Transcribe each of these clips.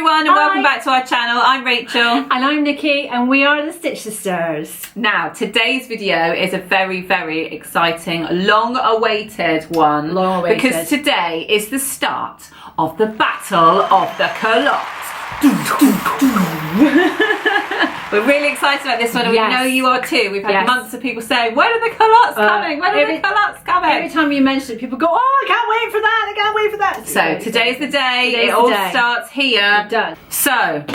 everyone, and welcome back to our channel. I'm Rachel. And I'm Nikki, and we are the Stitch Sisters. Now, today's video is a very, very exciting, long-awaited one. Long-awaited. Because today is the start of the Battle of the Culottes. We're really excited about this one, and we know you are too. We've had months of people saying, when are the culottes coming? When are the culottes coming? Every time you mention it, people go, oh, I can't wait for that, I can't wait for that. So today's the day. It all starts here. It does. So,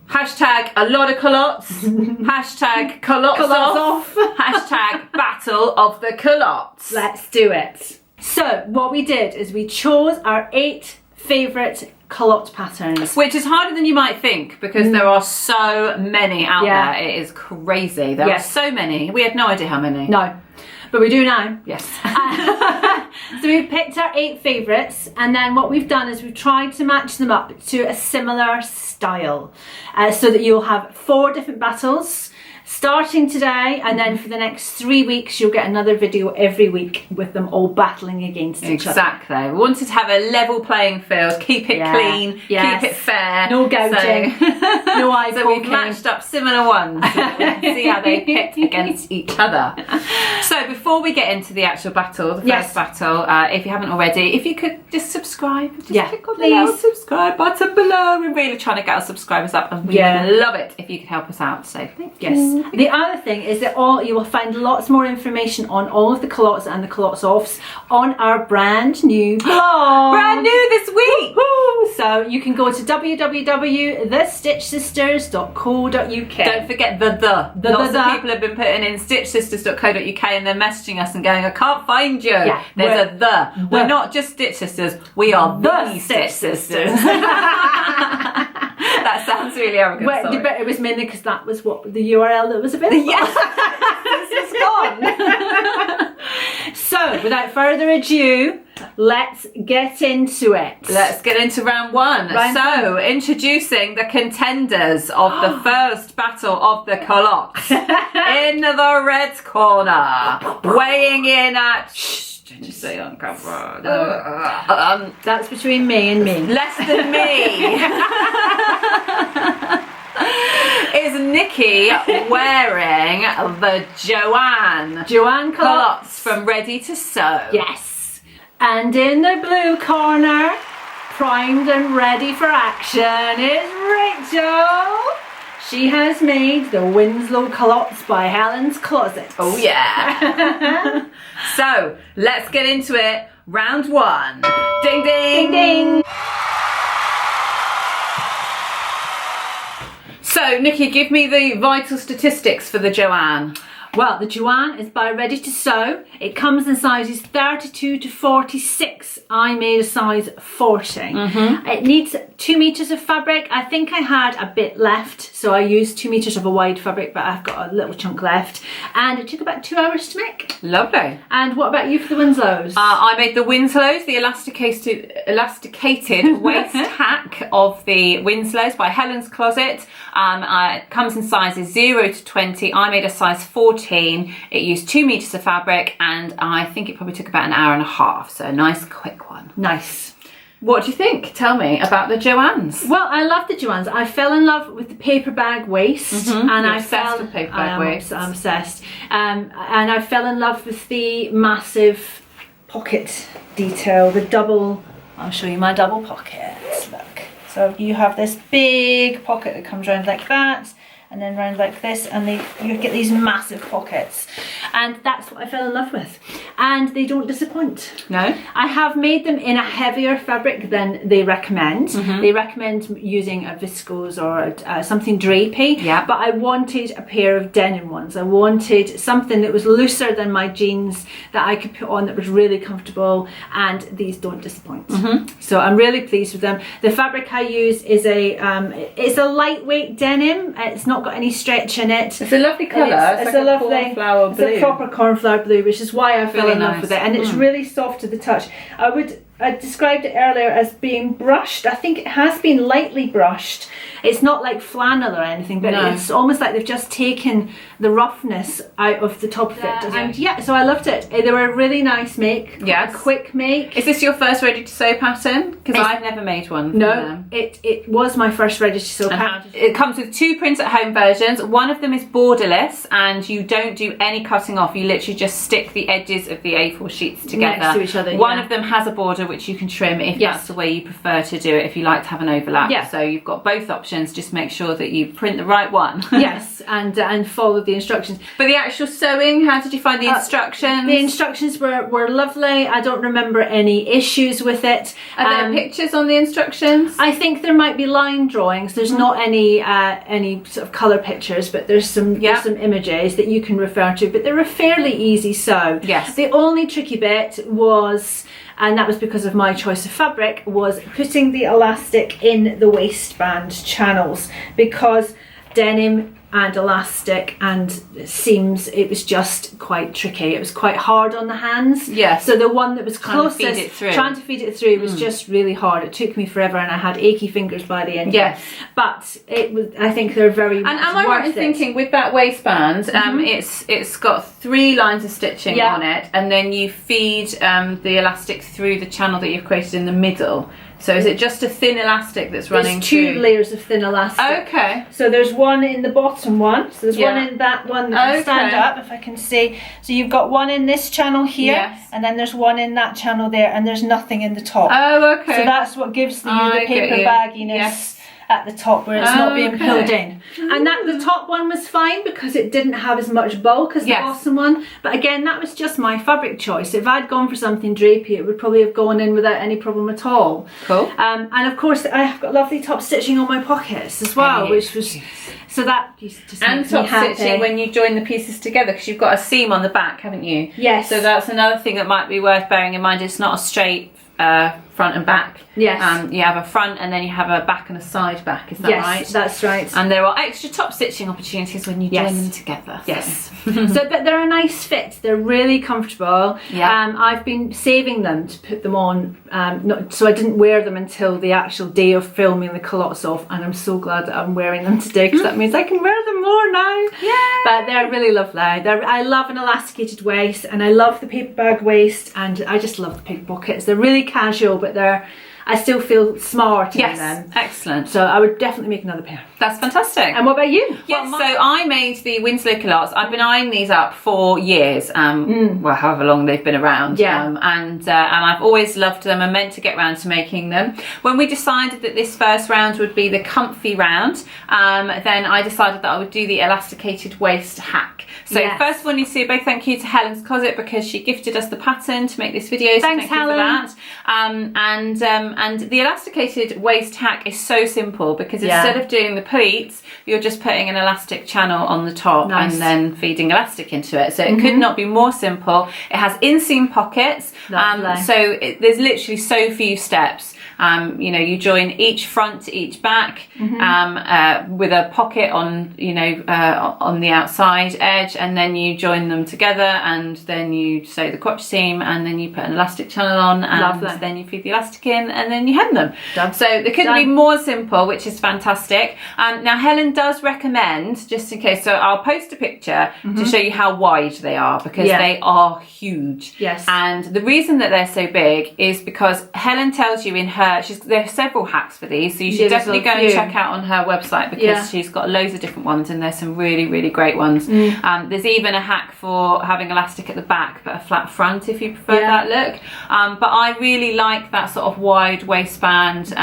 hashtag a lot of culottes, hashtag culottes-off, hashtag battle of the culottes. Let's do it. So, what we did is we chose our 8 favourite culotte patterns. Which is harder than you might think, because there are so many out there. It is crazy. There are so many. We had no idea how many. No. But we do now. Yes. So we've picked our 8 favourites, and then what we've done is we've tried to match them up to a similar style, so that you'll have 4 different battles starting today, and then for the next 3 weeks you'll get another video every week with them all battling against each other. Exactly. We wanted to have a level playing field, keep it clean, keep it fair. No gouging, no eye So we've matched up similar ones so we can see how they pit against each other. So before we get into the actual battle, the first battle, if you haven't already, if you could just subscribe, just click on the little subscribe button below. We're really trying to get our subscribers up, and we would love it if you could help us out. So thank you. The other thing is that you will find lots more information on all of the culottes and the culottes-offs on our brand new blog. Brand new this week! Woo-hoo! So you can go to www.thestitchsisters.co.uk. Don't forget Lots of people have been putting in stitchsisters.co.uk and they're messaging us and going, I can't find you. Yeah, there's a the. We're not just Stitch Sisters, we are the Stitch Sisters. That sounds really arrogant. But it was mainly because that was what the URL that was available. Yes, this is gone. So, without further ado, let's get into it. Let's get into round 1. Introducing the contenders of the first battle of the culottes. In the red corner, weighing in at... Don't you say on camera. That's between me and me. Less than me. Is Nikki wearing the Joanne culottes from Ready to Sew? Yes. And in the blue corner, primed and ready for action, is Rachel. She has made the Winslows culottes by Helen's Closet. Oh yeah. So let's get into it. Round 1. Ding ding. Ding ding. So Nikki, give me the vital statistics for the Joanne. Well, the Joanne is by Ready to Sew. It comes in sizes 32 to 46. I made a size 40. It needs 2 meters of fabric. I think I had a bit left, so I used 2 meters of a wide fabric, but I've got a little chunk left. And it took about 2 hours to make. Lovely. And what about you for the Winslows? I made the Winslows, the elasticated waist hack of the Winslows by Helen's Closet. It comes in sizes 0 to 20. I made a size 14. It used 2 meters of fabric, and I think it probably took about an hour and a half. So a nice quick one. Nice. What do you think? Tell me about the Joannes. Well, I love the Joannes. I fell in love with the paper bag waist, and I'm obsessed with paper bag waist. I'm obsessed. And I fell in love with the massive pocket detail, the double. I'll show you my double pockets. Look. So you have this big pocket that comes around like that, and then round like this, and you get these massive pockets, and that's what I fell in love with, and they don't disappoint. No. I have made them in a heavier fabric than they recommend. They recommend using a viscose or something drapey, but I wanted a pair of denim ones. I wanted something that was looser than my jeans that I could put on that was really comfortable, and these don't disappoint. So I'm really pleased with them. The fabric I use is it's a lightweight denim. It's not got any stretch in it. It's a lovely colour. It's like a lovely cornflower blue. It's a proper cornflower blue, which is why I fell in love with it. And it's really soft to the touch. I would I described it earlier as being brushed. I think it has been lightly brushed. It's not like flannel or anything, but it's almost like they've just taken the roughness out of the top of it. And yeah, so I loved it. They were a really nice make. Yes. A quick make. Is this your first ready to sew pattern? Because I've never made one. No, it was my first ready to sew pattern. It comes with 2 print at home versions. One of them is borderless, and you don't do any cutting off. You literally just stick the edges of the A4 sheets together next to each other. One of them has a border which you can trim if that's the way you prefer to do it, if you like to have an overlap. So you've got both options. Just make sure that you print the right one. Yes, and follow the instructions. But the actual sewing, how did you find the instructions? The instructions were lovely. I don't remember any issues with it. Are there pictures on the instructions? I think there might be line drawings. There's not any sort of colour pictures, but there's some images that you can refer to. But they're a fairly easy sew. Yes. The only tricky bit was, and that was because of my choice of fabric, was putting the elastic in the waistband channels, because denim and elastic and seams, it was just quite tricky. It was quite hard on the hands. Yes. So the one that was closest, trying to feed it through was just really hard. It took me forever, and I had achy fingers by the end. Yes. But it was, I think they're very And am I right in thinking with that waistband, it's got 3 lines of stitching on it, and then you feed the elastic through the channel that you've created in the middle. So is it just a thin elastic that's running through? There's 2 layers of thin elastic. Okay. So there's one in the bottom one. So there's one in that one that can stand up, if I can see. So you've got one in this channel here, and then there's one in that channel there, and there's nothing in the top. Oh, okay. So that's what gives you the paper bagginess at the top, where it's not being pulled in. And that the top one was fine because it didn't have as much bulk as the bottom one. But again, that was just my fabric choice. If I'd gone for something drapey, it would probably have gone in without any problem at all. Cool. And of course, I have got lovely top stitching on my pockets as well, which was so that just and top stitching when you join the pieces together, because you've got a seam on the back, haven't you? Yes. So that's another thing that might be worth bearing in mind. It's not a straight front and back. Yes. You have a front, and then you have a back and a side back. Is that right? Yes, that's right. And there are extra top stitching opportunities when you join them together. Yes. So, but they're a nice fit. They're really comfortable. Yeah. I've been saving them to put them on, so I didn't wear them until the actual day of filming the Culottes-off, and I'm so glad that I'm wearing them today, because that means I can wear them more now. Yeah. But they're really lovely. I love an elasticated waist, and I love the paper bag waist, and I just love the pink pockets. They're really casual, but I still feel smart in them. Excellent. So I would definitely make another pair. That's fantastic. And what about you? Yes, so I made the Winslows Culottes. I've been eyeing these up for years, well, however long they've been around. And I've always loved them and meant to get round to making them. When we decided that this first round would be the comfy round, then I decided that I would do the elasticated waist hack. So first of all, you see a big thank you to Helen's Closet, because she gifted us the pattern to make this video. So Thanks, Helen. You for that. And the elasticated waist hack is so simple, because instead of doing the pleats, you're just putting an elastic channel on the top and then feeding elastic into it. So it could not be more simple. It has inseam pockets, so there's literally so few steps. You know, you join each front to each back with a pocket on, on the outside edge, and then you join them together, and then you sew the crotch seam, and then you put an elastic channel on, and then you feed the elastic in, and then you hem them. So they couldn't be more simple, which is fantastic. Now Helen does recommend, just in case, so I'll post a picture to show you how wide they are, because they are huge. Yes. And the reason that they're so big is because Helen tells you in her, there are several hacks for these, so you should definitely go and check out on her website, because she's got loads of different ones, and there's some really, really great ones. There's even a hack for having elastic at the back but a flat front, if you prefer that look. But I really like that sort of wide waistband,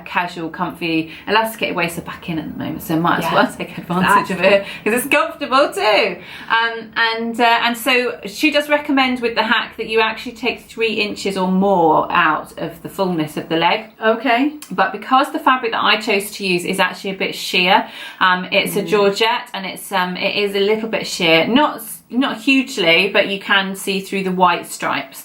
casual, comfy, elasticated waist. Are back in at the moment, so might as well take advantage of it, because it's comfortable too. And so she does recommend with the hack that you actually take 3 inches or more out of the fullness of the leg. Okay. But because the fabric that I chose to use is actually a bit sheer, it's a Georgette, and it is a little bit sheer, not hugely, but you can see through the white stripes.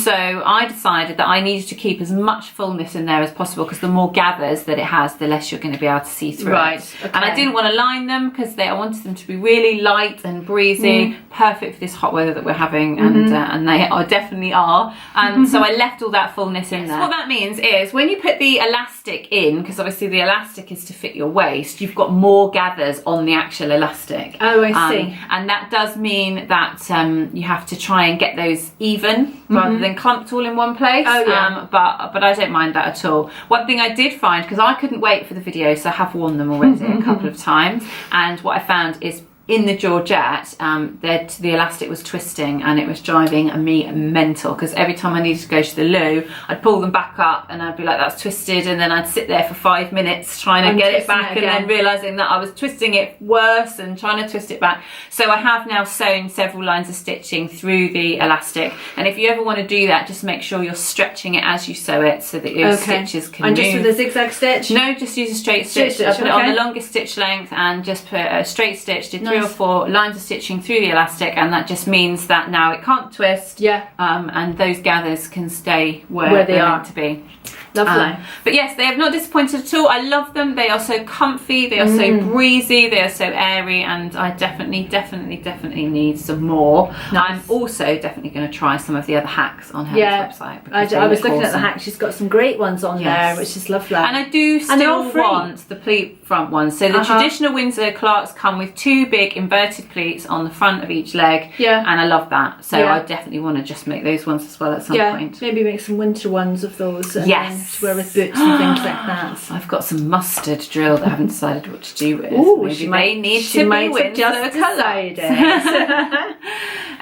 So I decided that I needed to keep as much fullness in there as possible, because the more gathers that it has, the less you're going to be able to see through it. Okay. And I didn't want to line them, because I wanted them to be really light and breezy, perfect for this hot weather that we're having, and they definitely are. So I left all that fullness in there. So what that means is when you put the elastic in, because obviously the elastic is to fit your waist, you've got more gathers on the actual elastic. Oh, I see. And that does mean that you have to try and get those even rather than clumped all in one place. Oh, yeah. But I don't mind that at all. One thing I did find, because I couldn't wait for the video, so I have worn them already a couple of times, and what I found is in the Georgette, the elastic was twisting and it was driving me mental, because every time I needed to go to the loo, I'd pull them back up and I'd be like, that's twisted, and then I'd sit there for 5 minutes trying to get it back, and then realising that I was twisting it worse and trying to twist it back. So I have now sewn several lines of stitching through the elastic, and if you ever want to do that, just make sure you're stretching it as you sew it so that your stitches can move. And just with a zigzag stitch? No, just use a straight stitch. I put it on the longest stitch length and just put a straight stitch, did 3 or 4 lines of stitching through the elastic, and that just means that now it can't twist, and those gathers can stay where they are meant to be. Lovely. But yes, they have not disappointed at all. I love them. They are so comfy, they are so breezy, they are so airy, and I definitely need some more. I'm also definitely going to try some of the other hacks on Helen's website. I was looking at the hack. She's got some great ones on there, which is lovely. And I do still want the pleat front ones. So the traditional Winslow culottes come with 2 big inverted pleats on the front of each leg, and I love that. So I definitely want to just make those ones as well at some point. Maybe make some winter ones of those. To wear with boots and things like that. I've got some mustard drill that I haven't decided what to do with. Ooh, maybe they need to be Winslow colours.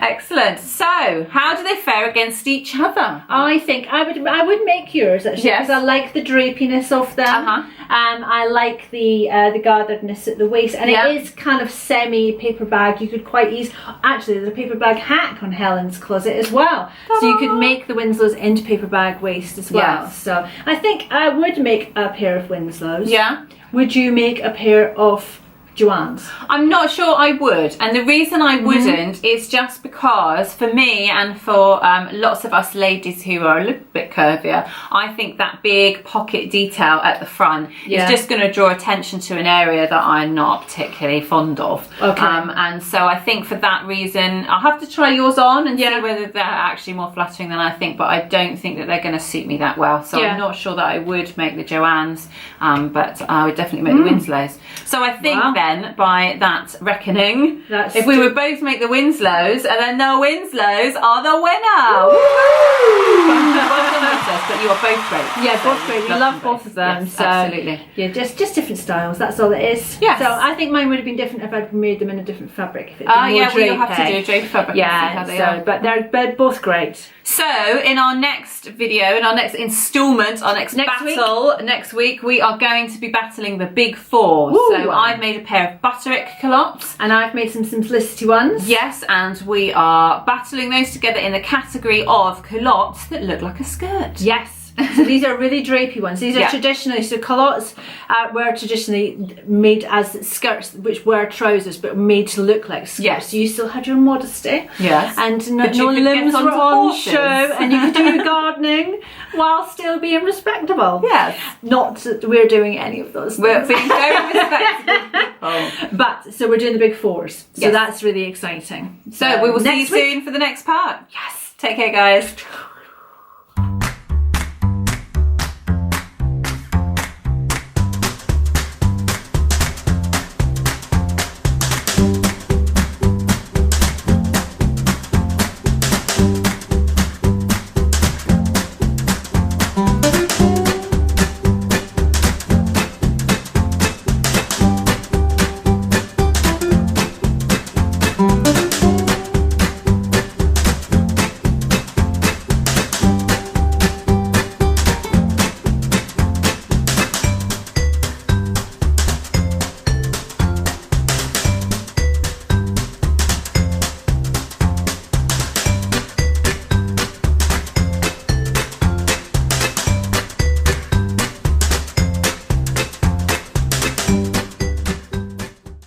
Excellent. So, how do they fare against each other? I think I would make yours actually, because I like the drapiness of them. I like the gatheredness at the waist, and it is kind of semi paper bag. You could quite easily, actually there's a paper bag hack on Helen's closet as well, so you could make the Winslows into paper bag waist as well. So I think I would make a pair of Winslows. Would you make a pair of Joanne's? I'm not sure I would, and the reason I wouldn't is just because for me and for lots of us ladies who are a little bit curvier, I think that big pocket detail at the front is just going to draw attention to an area that I'm not particularly fond of. And so I think for that reason I'll have to try yours on and see whether they're actually more flattering than I think, but I don't think that they're going to suit me that well, so I'm not sure that I would make the Joanne's, but I would definitely make the Winslows. So I think then, by that reckoning, if we would both make the Winslows, and then the Winslows are the winner. But you are both great. Yeah, both great. We love both of them. Yes, so absolutely. Yeah, just different styles. That's all it is. Yes. So I think mine would have been different if I'd made them in a different fabric. If Well, you'll have to do a draped fabric. But they're both great. So in our next video, in our next instalment, our next battle next week, we are going to be battling the big 4. So I've made a pair of butterick culottes, and I've made some simplicity ones. Yes, and we are battling those together in the category of culottes that look like a skirt. Yes. So these are really drapey ones. These are traditionally, so culottes were traditionally made as skirts, which were trousers, but made to look like skirts. Yes. So you still had your modesty. Yes. And no limbs were on show, and you could do your gardening while still being respectable. Yes. Not that we're doing any of those things. We're being very respectable people. But, so we're doing the big 4s. So that's really exciting. So we will see you soon for the next part. Yes. Take care, guys.